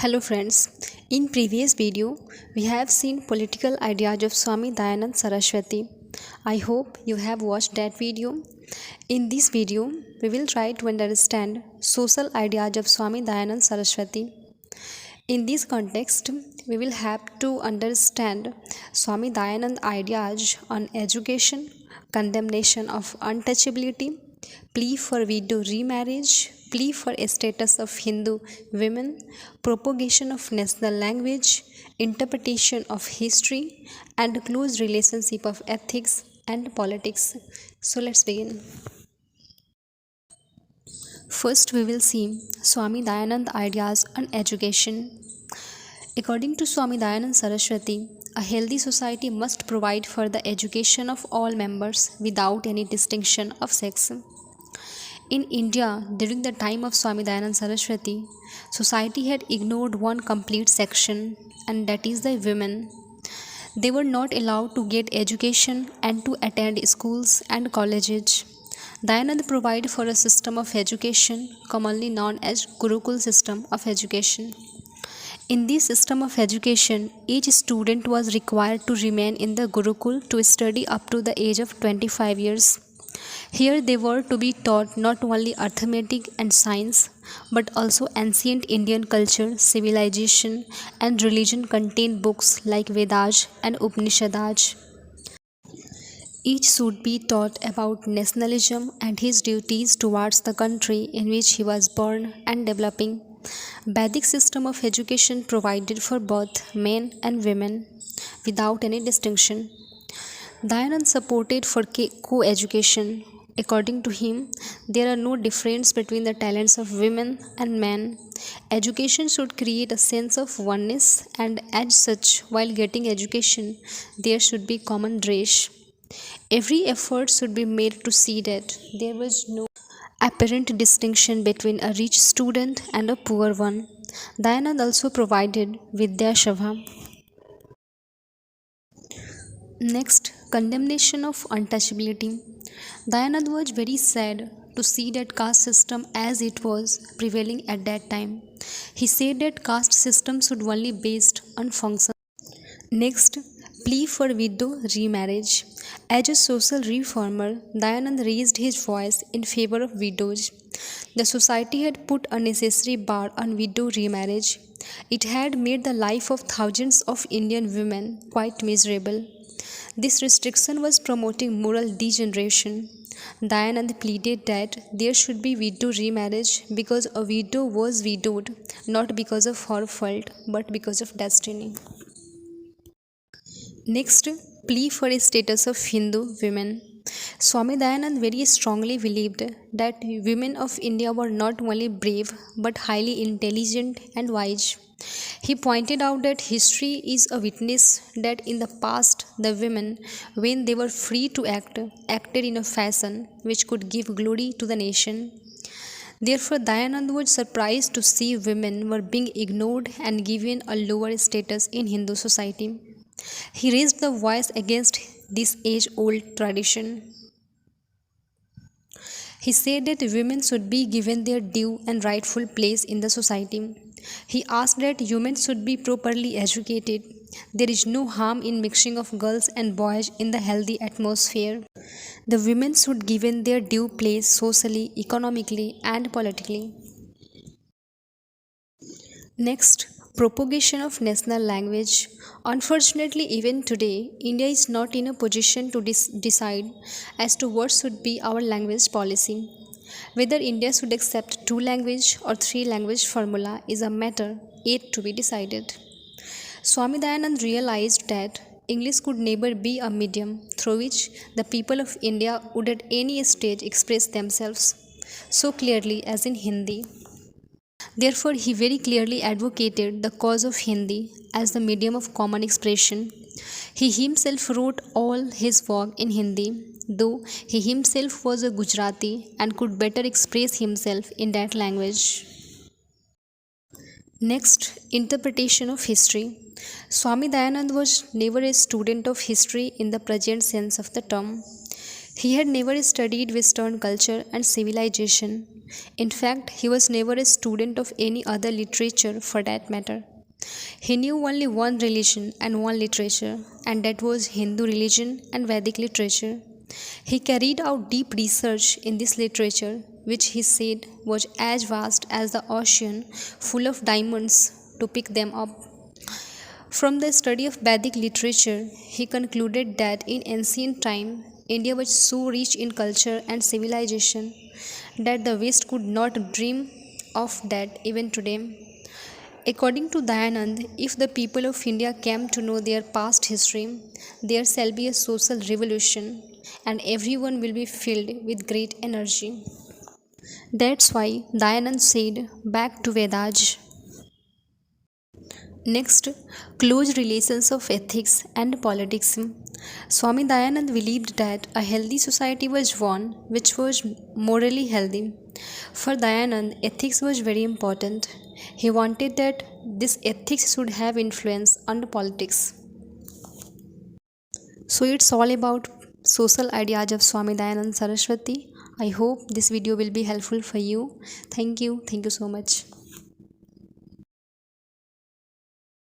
Hello friends, in previous video we have seen political ideas of Swami Dayanand Saraswati. I hope you have watched that video. In this video we will try to understand social ideas of Swami Dayanand Saraswati. In this context we will have to understand Swami Dayanand ideas on education, condemnation of untouchability, plea for widow remarriage, plea for a status of Hindu women, propagation of national language, interpretation of history, and close relationship of ethics and politics. So let's begin. First, we will see Swami Dayanand ideas on education. According to Swami Dayanand Saraswati, a healthy society must provide for the education of all members without any distinction of sex. In India, during the time of Swami Dayanand Saraswati, society had ignored one complete section, and that is the women. They were not allowed to get education and to attend schools and colleges. Dayanand provided for a system of education commonly known as Gurukul system of education. In this system of education, each student was required to remain in the Gurukul to study up to the age of 25 years. Here they were to be taught not only arithmetic and science, but also ancient Indian culture, civilization, and religion contained books like Vedas and Upanishads. Each should be taught about nationalism and his duties towards the country in which he was born and developing. Vedic system of education provided for both men and women without any distinction. Dayanand supported for co-education. According to him, there are no difference between the talents of women and men. Education should create a sense of oneness, and as such, while getting education, there should be common dress. Every effort should be made to see that there was no apparent distinction between a rich student and a poor one. Dayanand also provided Vidya Shabha. Next, condemnation of untouchability. Dayanand was very sad to see that caste system as it was prevailing at that time. He said that caste system should only be based on function. Next, plea for widow remarriage. As a social reformer, Dayanand raised his voice in favor of widows. The society had put a necessary bar on widow remarriage. It had made the life of thousands of Indian women quite miserable. This restriction was promoting moral degeneration. Dayanand pleaded that there should be widow remarriage because a widow was widowed not because of her fault but because of destiny. Next, plea for a status of Hindu women. Swami Dayanand very strongly believed that women of India were not only brave but highly intelligent and wise. He pointed out that history is a witness that in the past the women, when they were free to act, acted in a fashion which could give glory to the nation. Therefore, Dayanand was surprised to see women were being ignored and given a lower status in Hindu society. He raised the voice against this age-old tradition. He said that women should be given their due and rightful place in the society. He asked that women should be properly educated. There is no harm in mixing of girls and boys in the healthy atmosphere. The women should be given their due place socially, economically, and politically. Next, propagation of national language. Unfortunately, even today, India is not in a position to decide as to what should be our language policy. Whether India should accept 2-language or 3-language formula is a matter yet to be decided. Swami Dayanand realized that English could never be a medium through which the people of India would at any stage express themselves so clearly as in Hindi. Therefore, he very clearly advocated the cause of Hindi as the medium of common expression. He himself wrote all his work in Hindi, though he himself was a Gujarati and could better express himself in that language. Next, interpretation of history. Swami Dayanand was never a student of history in the present sense of the term. He had never studied Western culture and civilization. In fact, he was never a student of any other literature for that matter. He knew only one religion and one literature, and that was Hindu religion and Vedic literature. He carried out deep research in this literature, which he said was as vast as the ocean, full of diamonds to pick them up. From the study of Vedic literature, he concluded that in ancient time, India was so rich in culture and civilization that the West could not dream of that even today. According to Dayanand, if the people of India came to know their past history, there shall be a social revolution and everyone will be filled with great energy. That's why Dayanand said, back to Vedas. Next, close relations of ethics and politics. Swami Dayanand believed that a healthy society was one which was morally healthy. For Dayanand, ethics was very important. He wanted that this ethics should have influence on the politics. So it's all about social ideas of Swami Dayanand Saraswati. I hope this video will be helpful for you. Thank you. Thank you so much.